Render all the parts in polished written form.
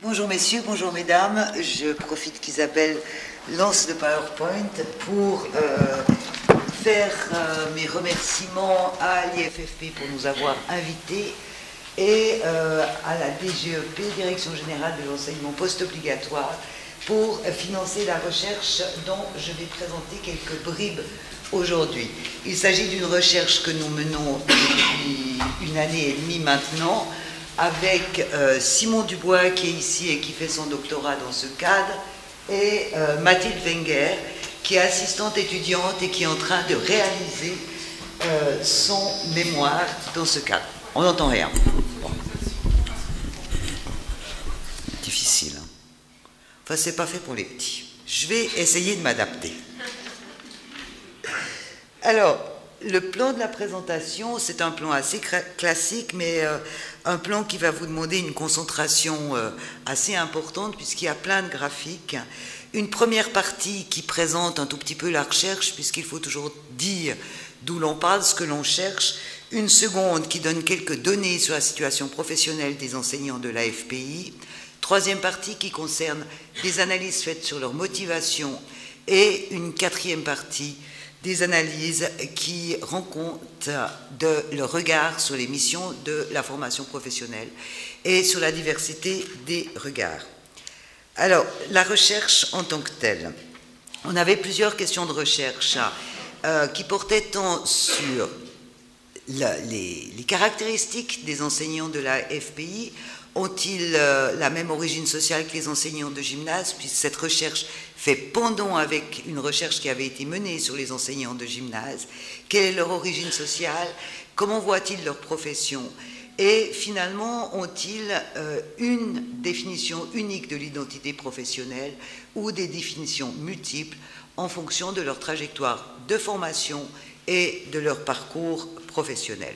Bonjour messieurs, bonjour mesdames, je profite qu'Isabelle lance le PowerPoint pour faire mes remerciements à l'IFFP pour nous avoir invités et à la DGEP, Direction Générale de l'Enseignement Post-Obligatoire, pour financer la recherche dont je vais présenter quelques bribes aujourd'hui. Il s'agit d'une recherche que nous menons depuis une année et demie maintenant, avec Simon Dubois qui est ici et qui fait son doctorat dans ce cadre, et Mathilde Wenger qui est assistante étudiante et qui est en train de réaliser son mémoire dans ce cadre. On n'entend rien. Bon. Difficile. Hein. Enfin, c'est pas fait pour les petits. Je vais essayer de m'adapter. Alors, le plan de la présentation, c'est un plan assez classique, mais un plan qui va vous demander une concentration assez importante, puisqu'il y a plein de graphiques. Une première partie qui présente un tout petit peu la recherche, puisqu'il faut toujours dire d'où l'on parle, ce que l'on cherche. Une seconde qui donne quelques données sur la situation professionnelle des enseignants de l'AFPI. Troisième partie qui concerne des analyses faites sur leur motivation. Et une quatrième partie des analyses qui rendent compte de leur regard sur les missions de la formation professionnelle et sur la diversité des regards. Alors, la recherche en tant que telle. On avait plusieurs questions de recherche qui portaient tant sur les caractéristiques des enseignants de la FPI. Ont-ils la même origine sociale que les enseignants de gymnase, puisque cette recherche fait pendant avec une recherche qui avait été menée sur les enseignants de gymnase? Quelle est leur origine sociale? Comment voient-ils leur profession? Et finalement, ont-ils une définition unique de l'identité professionnelle ou des définitions multiples en fonction de leur trajectoire de formation et de leur parcours professionnel?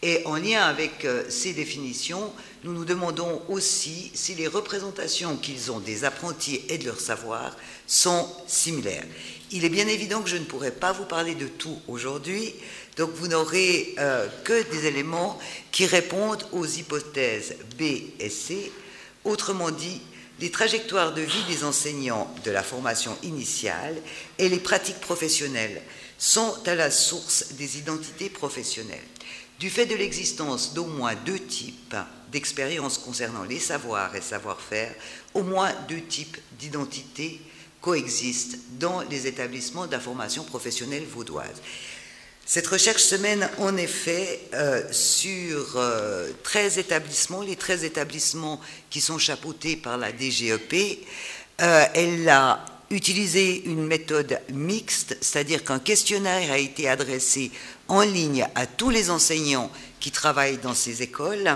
Et en lien avec ces définitions, nous nous demandons aussi si les représentations qu'ils ont des apprentis et de leur savoir sont similaires. Il est bien évident que je ne pourrai pas vous parler de tout aujourd'hui, donc vous n'aurez que des éléments qui répondent aux hypothèses B et C. Autrement dit, les trajectoires de vie des enseignants de la formation initiale et les pratiques professionnelles sont à la source des identités professionnelles. Du fait de l'existence d'au moins deux types d'expériences concernant les savoirs et savoir-faire, au moins deux types d'identités coexistent dans les établissements de la formation professionnelle vaudoise. Cette recherche se mène en effet sur 13 établissements, les 13 établissements qui sont chapeautés par la DGEP. Elle a utilisé une méthode mixte, c'est-à-dire qu'un questionnaire a été adressé en ligne à tous les enseignants qui travaillent dans ces écoles,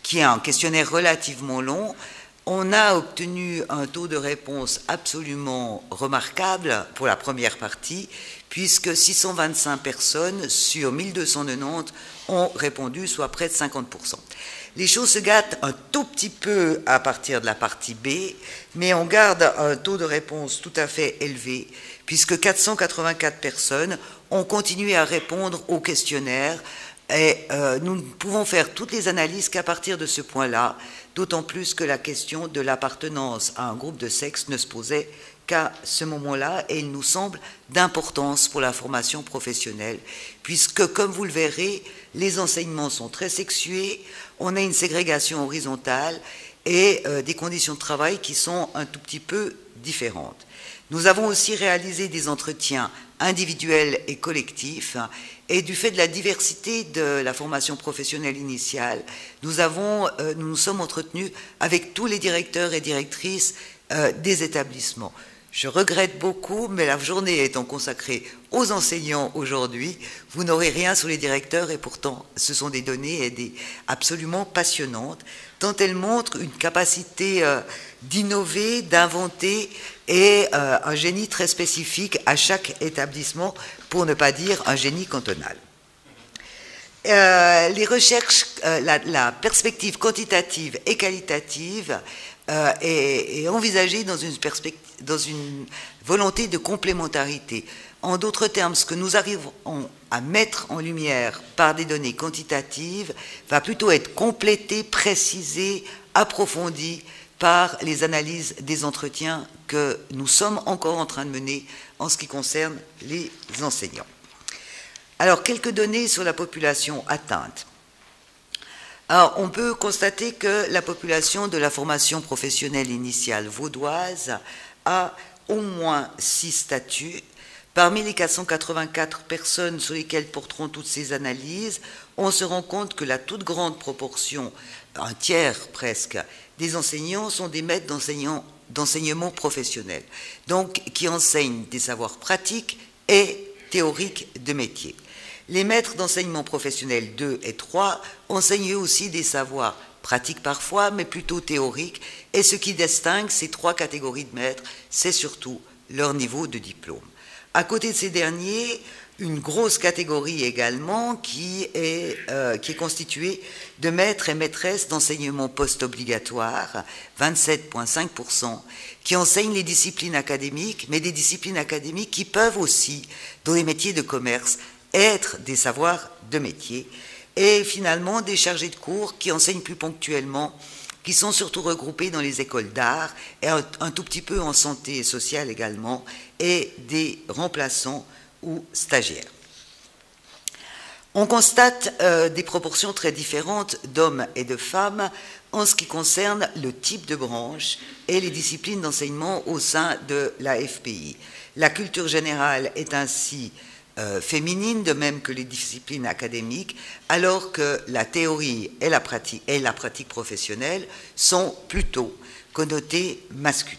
qui est un questionnaire relativement long. On a obtenu un taux de réponse absolument remarquable pour la première partie, puisque 625 personnes sur 1290 ont répondu, soit près de 50%. Les choses se gâtent un tout petit peu à partir de la partie B, mais on garde un taux de réponse tout à fait élevé, puisque 484 personnes ont continué à répondre au questionnaire, et nous ne pouvons faire toutes les analyses qu'à partir de ce point-là, d'autant plus que la question de l'appartenance à un groupe de sexe ne se posait qu'à ce moment-là, et il nous semble d'importance pour la formation professionnelle, puisque, comme vous le verrez, les enseignements sont très sexués, on a une ségrégation horizontale et des conditions de travail qui sont un tout petit peu différentes. Nous avons aussi réalisé des entretiens individuels et collectifs, et du fait de la diversité de la formation professionnelle initiale, nous nous sommes entretenus avec tous les directeurs et directrices des établissements. Je regrette beaucoup, mais la journée étant consacrée aux enseignants aujourd'hui, vous n'aurez rien sur les directeurs, et pourtant ce sont des données absolument passionnantes, tant elles montrent une capacité d'innover, d'inventer, et un génie très spécifique à chaque établissement, pour ne pas dire un génie cantonal. Les recherches, la perspective quantitative et qualitative est envisagée dans une volonté de complémentarité. En d'autres termes, ce que nous arrivons à mettre en lumière par des données quantitatives va plutôt être complété, précisé, approfondi par les analyses des entretiens que nous sommes encore en train de mener en ce qui concerne les enseignants. Alors, quelques données sur la population atteinte. Alors, on peut constater que la population de la formation professionnelle initiale vaudoise a au moins 6 statuts. Parmi les 484 personnes sur lesquelles porteront toutes ces analyses, on se rend compte que la toute grande proportion, un tiers presque, des enseignants sont des maîtres d'enseignement professionnel, donc qui enseignent des savoirs pratiques et théoriques de métier. Les maîtres d'enseignement professionnel 2 et 3 enseignent aussi des savoirs pratiques parfois, mais plutôt théoriques, et ce qui distingue ces 3 catégories de maîtres, c'est surtout leur niveau de diplôme. À côté de ces derniers, une grosse catégorie également qui est constituée de maîtres et maîtresses d'enseignement post-obligatoire, 27,5%, qui enseignent les disciplines académiques, mais des disciplines académiques qui peuvent aussi, dans les métiers de commerce, être des savoirs de métier, et finalement des chargés de cours qui enseignent plus ponctuellement, qui sont surtout regroupés dans les écoles d'art, et un tout petit peu en santé et sociale également, et des remplaçants ou stagiaires. On constate des proportions très différentes d'hommes et de femmes en ce qui concerne le type de branche et les disciplines d'enseignement au sein de la FPI. La culture générale est ainsi féminine, de même que les disciplines académiques, alors que la théorie et la pratique professionnelle sont plutôt connotées masculines.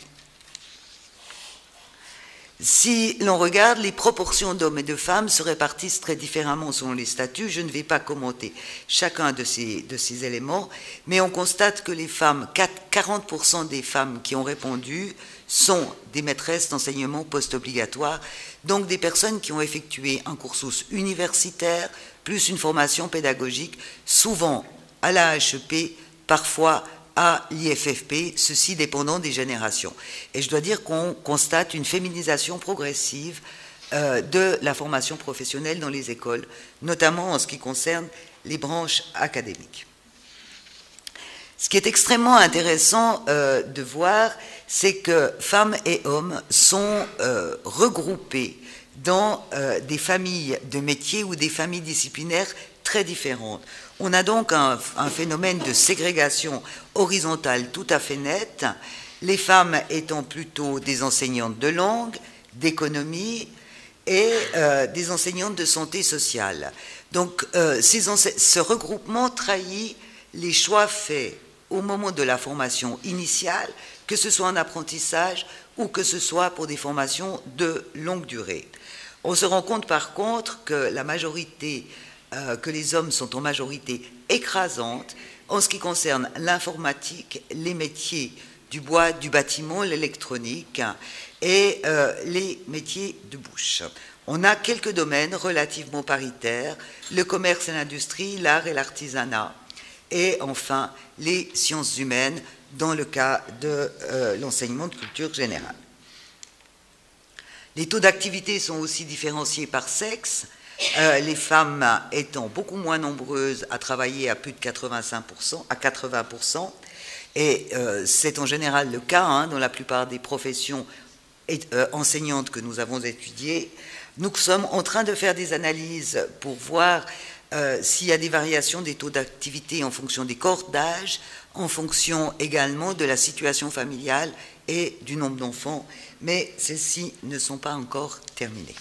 Si l'on regarde, les proportions d'hommes et de femmes se répartissent très différemment selon les statuts. Je ne vais pas commenter chacun de ces éléments, mais on constate que les femmes, 40% des femmes qui ont répondu sont des maîtresses d'enseignement post-obligatoire, donc des personnes qui ont effectué un cursus universitaire, plus une formation pédagogique, souvent à la HEP, parfois à l'IFFP, ceci dépendant des générations. Et je dois dire qu'on constate une féminisation progressive de la formation professionnelle dans les écoles, notamment en ce qui concerne les branches académiques. Ce qui est extrêmement intéressant de voir, c'est que femmes et hommes sont regroupés dans des familles de métiers ou des familles disciplinaires très différentes. On a donc un phénomène de ségrégation horizontale tout à fait net, les femmes étant plutôt des enseignantes de langue, d'économie et des enseignantes de santé sociale. Donc ce regroupement trahit les choix faits au moment de la formation initiale, que ce soit en apprentissage ou que ce soit pour des formations de longue durée. On se rend compte par contre que que les hommes sont en majorité écrasante en ce qui concerne l'informatique, les métiers du bois, du bâtiment, l'électronique et les métiers de bouche. On a quelques domaines relativement paritaires, le commerce et l'industrie, l'art et l'artisanat, et enfin les sciences humaines dans le cas de l'enseignement de culture générale. Les taux d'activité sont aussi différenciés par sexe, les femmes étant beaucoup moins nombreuses à travailler à plus de 80%, et c'est en général le cas dans la plupart des professions enseignantes que nous avons étudiées. Nous sommes en train de faire des analyses pour voir s'il y a des variations des taux d'activité en fonction des cohortes d'âge, en fonction également de la situation familiale et du nombre d'enfants, mais celles-ci ne sont pas encore terminées.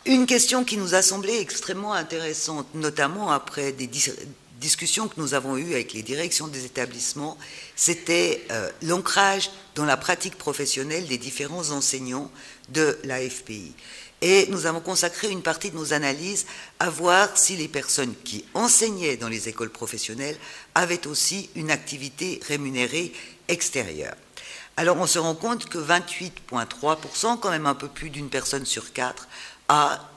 Une question qui nous a semblé extrêmement intéressante, notamment après des discussions que nous avons eues avec les directions des établissements, c'était l'ancrage dans la pratique professionnelle des différents enseignants de la FPI. Et nous avons consacré une partie de nos analyses à voir si les personnes qui enseignaient dans les écoles professionnelles avaient aussi une activité rémunérée extérieure. Alors on se rend compte que 28,3%, quand même un peu plus d'une personne sur 4, a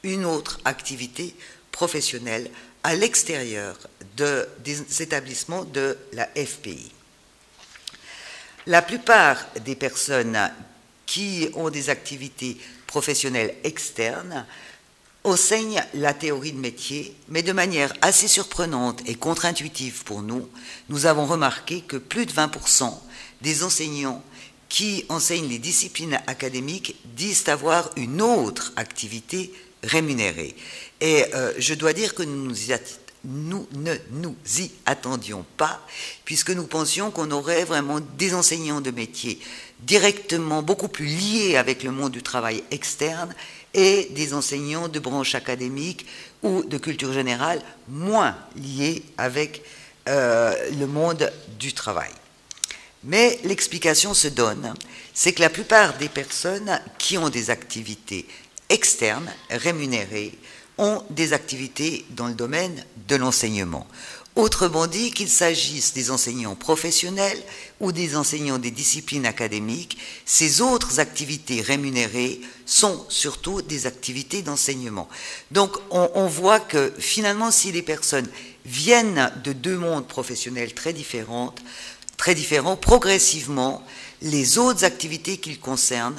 une autre activité professionnelle à l'extérieur des établissements de la FPI. La plupart des personnes qui ont des activités professionnelles externes enseigne la théorie de métier, mais de manière assez surprenante et contre-intuitive pour nous, nous avons remarqué que plus de 20% des enseignants qui enseignent les disciplines académiques disent avoir une autre activité rémunérée. Et je dois dire que nous ne nous y attendions pas, puisque nous pensions qu'on aurait vraiment des enseignants de métier directement beaucoup plus liés avec le monde du travail externe et des enseignants de branche académique ou de culture générale moins liés avec le monde du travail. Mais l'explication se donne, c'est que la plupart des personnes qui ont des activités externes, rémunérées, ont des activités dans le domaine de l'enseignement. Autrement dit, qu'il s'agisse des enseignants professionnels ou des enseignants des disciplines académiques, ces autres activités rémunérées sont surtout des activités d'enseignement. Donc on voit que finalement, si les personnes viennent de deux mondes professionnels très différents, progressivement, les autres activités qu'ils conservent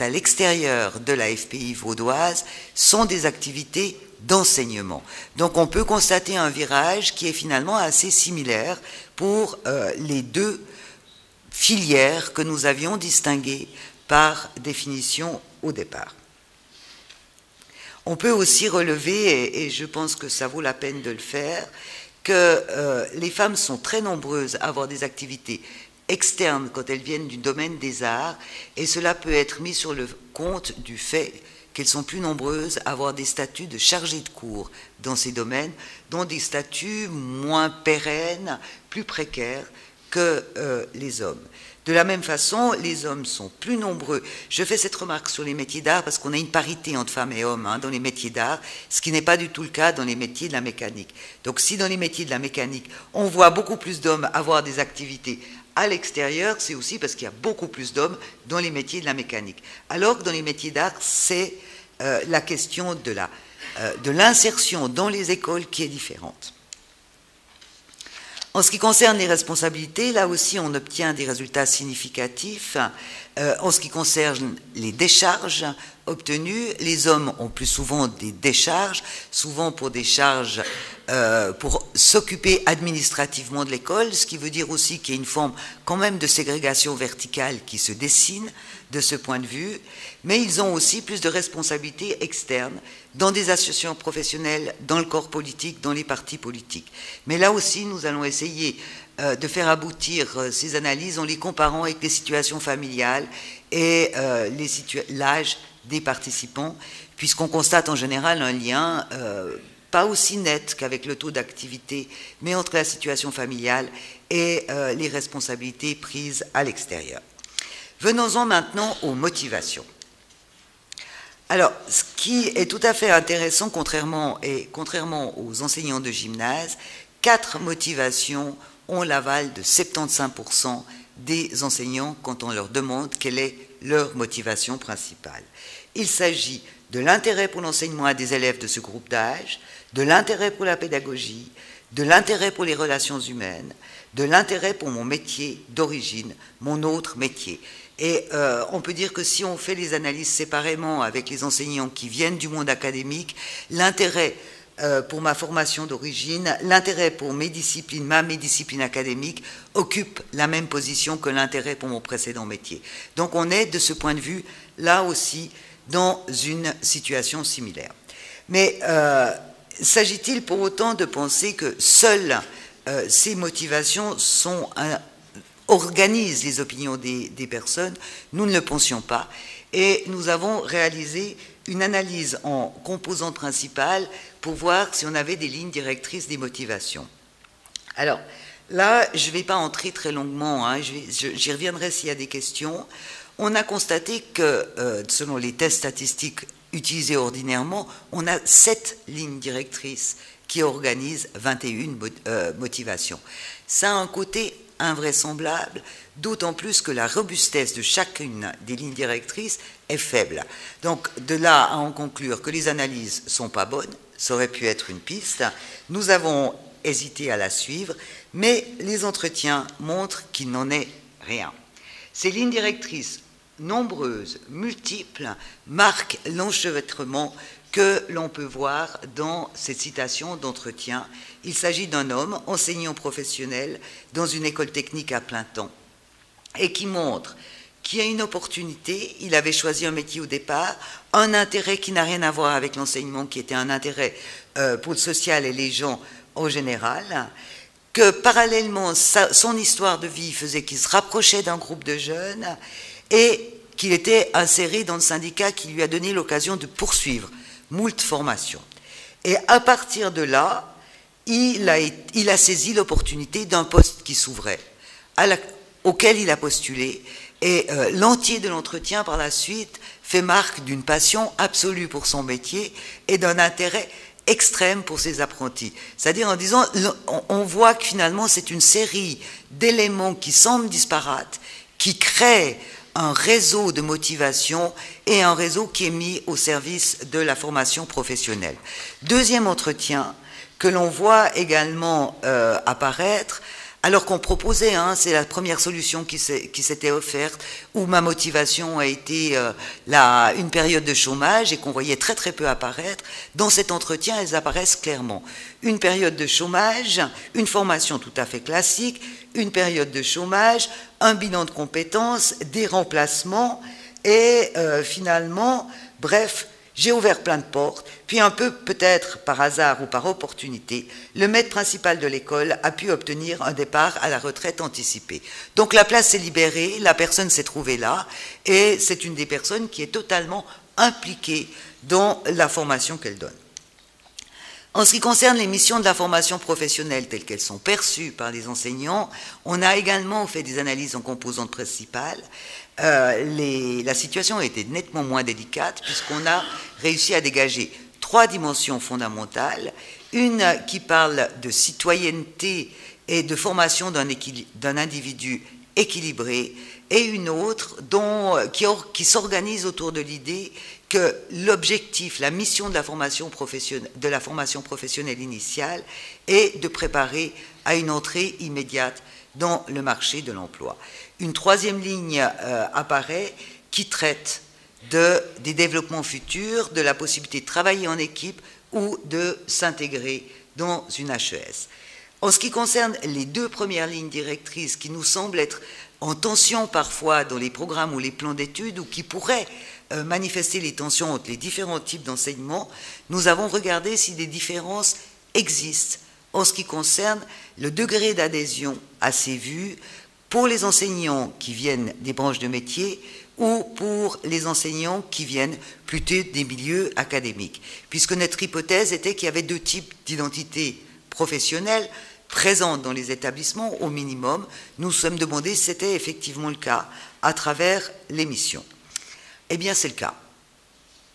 à l'extérieur de la FPI vaudoise sont des activités d'enseignement. Donc on peut constater un virage qui est finalement assez similaire pour les deux filières que nous avions distinguées par définition au départ. On peut aussi relever, et je pense que ça vaut la peine de le faire, que les femmes sont très nombreuses à avoir des activités externes quand elles viennent du domaine des arts, et cela peut être mis sur le compte du fait qu'elles sont plus nombreuses à avoir des statuts de chargées de cours dans ces domaines, dont des statuts moins pérennes, plus précaires que les hommes. De la même façon, les hommes sont plus nombreux. Je fais cette remarque sur les métiers d'art parce qu'on a une parité entre femmes et hommes dans les métiers d'art, ce qui n'est pas du tout le cas dans les métiers de la mécanique. Donc si dans les métiers de la mécanique, on voit beaucoup plus d'hommes avoir des activités à l'extérieur, c'est aussi parce qu'il y a beaucoup plus d'hommes dans les métiers de la mécanique. Alors que dans les métiers d'art, c'est la question de l'insertion dans les écoles qui est différente. En ce qui concerne les responsabilités, là aussi on obtient des résultats significatifs. En ce qui concerne les décharges obtenues, les hommes ont plus souvent des décharges, souvent pour des charges pour s'occuper administrativement de l'école, ce qui veut dire aussi qu'il y a une forme quand même de ségrégation verticale qui se dessine de ce point de vue, mais ils ont aussi plus de responsabilités externes dans des associations professionnelles, dans le corps politique, dans les partis politiques. Mais là aussi, nous allons essayer de faire aboutir ces analyses en les comparant avec les situations familiales et l'âge des participants, puisqu'on constate en général un lien pas aussi net qu'avec le taux d'activité, mais entre la situation familiale et les responsabilités prises à l'extérieur. Venons-en maintenant aux motivations. Alors, ce qui est tout à fait intéressant, contrairement aux enseignants de gymnase, 4 motivations ont l'aval de 75% des enseignants quand on leur demande quelle est leur motivation principale. Il s'agit de l'intérêt pour l'enseignement à des élèves de ce groupe d'âge, de l'intérêt pour la pédagogie, de l'intérêt pour les relations humaines, de l'intérêt pour mon métier d'origine, mon autre métier. Et on peut dire que si on fait les analyses séparément avec les enseignants qui viennent du monde académique, l'intérêt pour ma formation d'origine, l'intérêt pour mes disciplines, ma discipline académique, occupe la même position que l'intérêt pour mon précédent métier. Donc on est, de ce point de vue, là aussi, dans une situation similaire. Mais s'agit-il pour autant de penser que seules ces motivations organisent les opinions des personnes? Nous ne le pensions pas. Et nous avons réalisé une analyse en composantes principales pour voir si on avait des lignes directrices des motivations. Alors, là, je ne vais pas entrer très longuement, j'y reviendrai s'il y a des questions. On a constaté que, selon les tests statistiques utilisés ordinairement, on a 7 lignes directrices qui organisent 21 motivations. Ça a un côté invraisemblable, d'autant plus que la robustesse de chacune des lignes directrices est faible. Donc, de là à en conclure que les analyses ne sont pas bonnes, ça aurait pu être une piste. Nous avons hésité à la suivre, mais les entretiens montrent qu'il n'en est rien. Ces lignes directrices nombreuses, multiples, marquent l'enchevêtrement que l'on peut voir dans cette citation d'entretien. Il s'agit d'un homme, enseignant professionnel, dans une école technique à plein temps, et qui montre qu'il y a une opportunité. Il avait choisi un métier au départ, un intérêt qui n'a rien à voir avec l'enseignement, qui était un intérêt pour le social et les gens en général, que parallèlement, son histoire de vie faisait qu'il se rapprochait d'un groupe de jeunes et qu'il était inséré dans le syndicat qui lui a donné l'occasion de poursuivre moult formations. Et à partir de là, il a saisi l'opportunité d'un poste qui s'ouvrait, auquel il a postulé, et l'entier de l'entretien par la suite fait marque d'une passion absolue pour son métier et d'un intérêt extrême pour ses apprentis. C'est-à-dire en disant, on voit que finalement c'est une série d'éléments qui semblent disparates, qui créent un réseau de motivation et un réseau qui est mis au service de la formation professionnelle. Deuxième entretien que l'on voit également apparaître, alors qu'on proposait, c'est la première solution qui s'était offerte, où ma motivation a été une période de chômage et qu'on voyait très très peu apparaître. Dans cet entretien, elles apparaissent clairement. Une période de chômage, une formation tout à fait classique, une période de chômage, un bilan de compétences, des remplacements et finalement, bref, j'ai ouvert plein de portes, puis un peu peut-être par hasard ou par opportunité, le maître principal de l'école a pu obtenir un départ à la retraite anticipée. Donc la place s'est libérée, la personne s'est trouvée là, et c'est une des personnes qui est totalement impliquée dans la formation qu'elle donne. En ce qui concerne les missions de la formation professionnelle telles qu'elles sont perçues par les enseignants, on a également fait des analyses en composantes principales. La situation a été nettement moins délicate puisqu'on a réussi à dégager 3 dimensions fondamentales. Une qui parle de citoyenneté et de formation d'un individu équilibré, et une autre qui s'organise autour de l'idée que l'objectif, la mission de la formation professionnelle initiale est de préparer à une entrée immédiate dans le marché de l'emploi. Une troisième ligne apparaît qui traite des développements futurs, de la possibilité de travailler en équipe ou de s'intégrer dans une HES. En ce qui concerne les 2 premières lignes directrices qui nous semblent être en tension parfois dans les programmes ou les plans d'études ou qui pourraient manifester les tensions entre les différents types d'enseignement, nous avons regardé si des différences existent en ce qui concerne le degré d'adhésion à ces vues pour les enseignants qui viennent des branches de métier ou pour les enseignants qui viennent plutôt des milieux académiques, puisque notre hypothèse était qu'il y avait 2 types d'identités professionnelles présentes dans les établissements au minimum. Nous nous sommes demandé si c'était effectivement le cas à travers les missions. Eh bien, c'est le cas.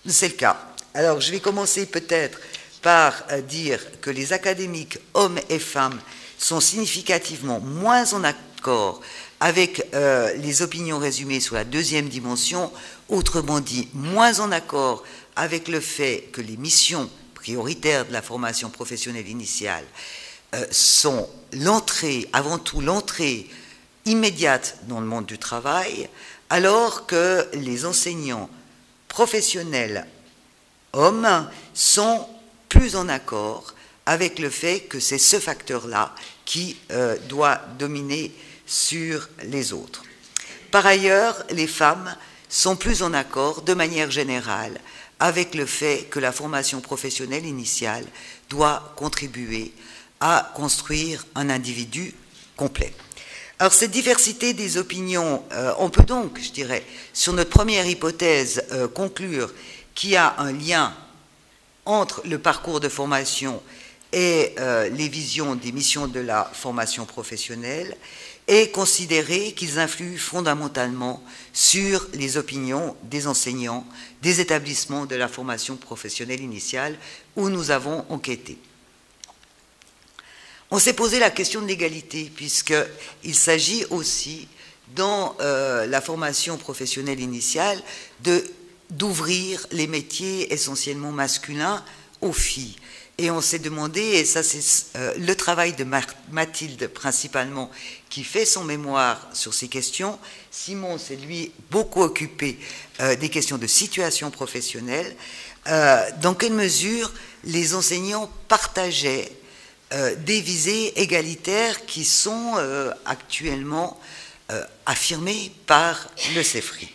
C'est le cas. Alors, je vais commencer peut-être par dire que les académiques, hommes et femmes, sont significativement moins en accord avec les opinions résumées sur la 2e dimension, autrement dit, moins en accord avec le fait que les missions prioritaires de la formation professionnelle initiale sont l'entrée, avant tout l'entrée immédiate dans le monde du travail, alors que les enseignants professionnels hommes sont plus en accord avec le fait que c'est ce facteur-là qui doit dominer sur les autres. Par ailleurs, les femmes sont plus en accord, de manière générale, avec le fait que la formation professionnelle initiale doit contribuer à construire un individu complet. Alors, cette diversité des opinions, on peut donc, je dirais, sur notre première hypothèse, conclure qu'il y a un lien entre le parcours de formation et les visions des missions de la formation professionnelle, et considérer qu'ils influent fondamentalement sur les opinions des enseignants des établissements de la formation professionnelle initiale où nous avons enquêté. On s'est posé la question de l'égalité, puisqu'il s'agit aussi, dans la formation professionnelle initiale, d'ouvrir les métiers essentiellement masculins aux filles. Et on s'est demandé, et ça c'est le travail de Mathilde principalement, qui fait son mémoire sur ces questions. Simon s'est lui beaucoup occupé des questions de situation professionnelle. Dans quelle mesure les enseignants partageaient des visées égalitaires qui sont actuellement affirmées par le CEFRI.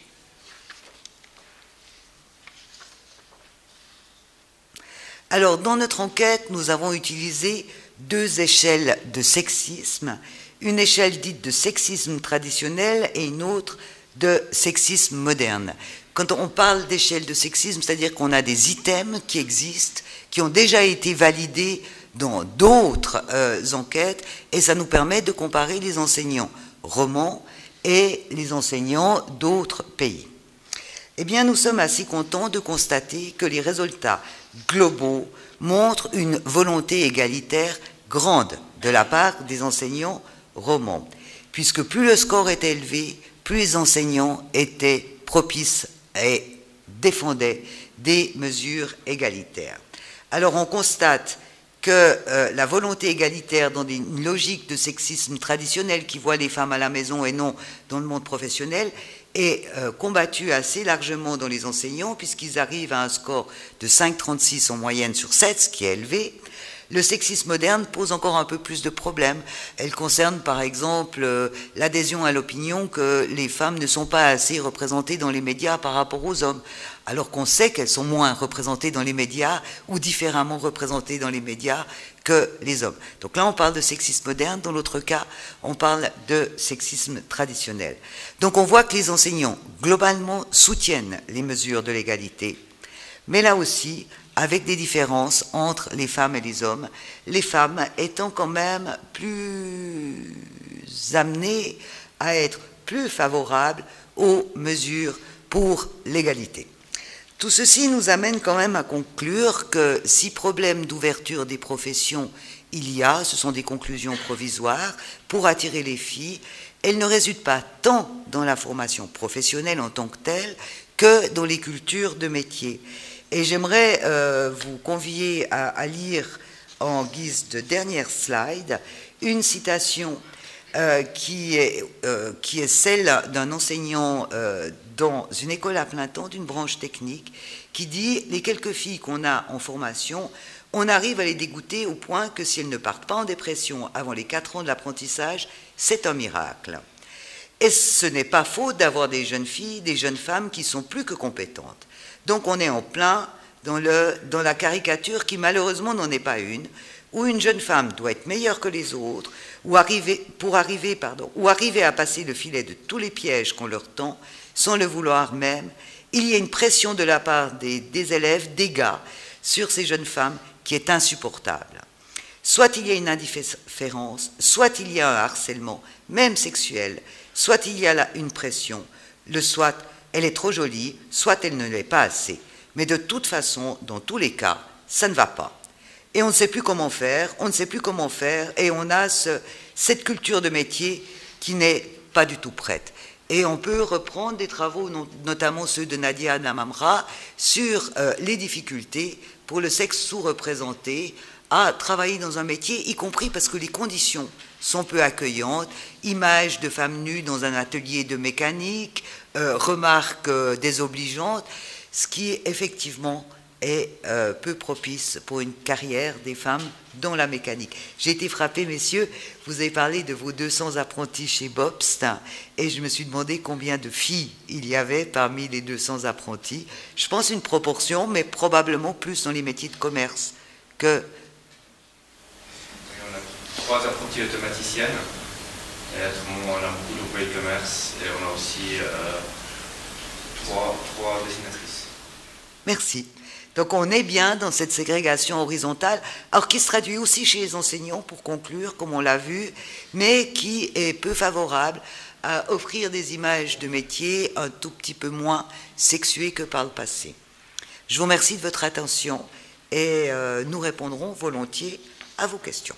Alors, dans notre enquête, nous avons utilisé 2 échelles de sexisme, une échelle dite de sexisme traditionnel et une autre de sexisme moderne. Quand on parle d'échelle de sexisme, c'est-à-dire qu'on a des items qui existent, qui ont déjà été validés dans d'autres enquêtes, et ça nous permet de comparer les enseignants romans et les enseignants d'autres pays. Eh bien, nous sommes assez contents de constater que les résultats globaux montrent une volonté égalitaire grande de la part des enseignants romans, puisque plus le score était élevé, plus les enseignants étaient propices et défendaient des mesures égalitaires. Alors on constate que la volonté égalitaire dans une logique de sexisme traditionnel qui voit les femmes à la maison et non dans le monde professionnel est combattue assez largement dans les enseignants, puisqu'ils arrivent à un score de 5,36 en moyenne sur 7, ce qui est élevé. Le sexisme moderne pose encore un peu plus de problèmes. Elle concerne par exemple l'adhésion à l'opinion que les femmes ne sont pas assez représentées dans les médias par rapport aux hommes, alors qu'on sait qu'elles sont moins représentées dans les médias ou différemment représentées dans les médias que les hommes. Donc là, on parle de sexisme moderne, dans l'autre cas, on parle de sexisme traditionnel. Donc on voit que les enseignants, globalement, soutiennent les mesures de l'égalité, mais là aussi, avec des différences entre les femmes et les hommes, les femmes étant quand même plus amenées à être plus favorables aux mesures pour l'égalité. Tout ceci nous amène quand même à conclure que si problème d'ouverture des professions il y a, ce sont des conclusions provisoires, pour attirer les filles, elles ne résultent pas tant dans la formation professionnelle en tant que telle que dans les cultures de métier. Et j'aimerais vous convier à lire en guise de dernière slide une citation qui est celle d'un enseignant dans une école à plein temps d'une branche technique qui dit « Les quelques filles qu'on a en formation, on arrive à les dégoûter au point que si elles ne partent pas en dépression avant les 4 ans de l'apprentissage, c'est un miracle. » Et ce n'est pas faux d'avoir des jeunes filles, des jeunes femmes qui sont plus que compétentes. Donc on est en plein dans la caricature qui malheureusement n'en est pas une, où une jeune femme doit être meilleure que les autres, ou arriver à passer le filet de tous les pièges qu'on leur tend, sans le vouloir même. Il y a une pression de la part des élèves, des gars, sur ces jeunes femmes qui est insupportable. Soit il y a une indifférence, soit il y a un harcèlement, même sexuel, soit il y a une pression, le soit elle est trop jolie, soit elle ne l'est pas assez. Mais de toute façon, dans tous les cas, ça ne va pas. Et on ne sait plus comment faire, et on a cette culture de métier qui n'est pas du tout prête. Et on peut reprendre des travaux, notamment ceux de Nadia Namamra, sur les difficultés pour le sexe sous-représenté à travailler dans un métier, y compris parce que les conditions sont peu accueillantes, images de femmes nues dans un atelier de mécanique, remarques désobligeantes, ce qui effectivement est peu propice pour une carrière des femmes dans la mécanique. J'ai été frappée, messieurs, vous avez parlé de vos 200 apprentis chez Bobst, et je me suis demandé combien de filles il y avait parmi les 200 apprentis. Je pense une proportion, mais probablement plus dans les métiers de commerce que... On a 3 apprentis automaticiennes, et autrement on a beaucoup d'employés de commerce, et on a aussi 3 dessinatrices. Merci. Donc on est bien dans cette ségrégation horizontale, alors qui se traduit aussi chez les enseignants, pour conclure, comme on l'a vu, mais qui est peu favorable à offrir des images de métier un tout petit peu moins sexuées que par le passé. Je vous remercie de votre attention et nous répondrons volontiers à vos questions.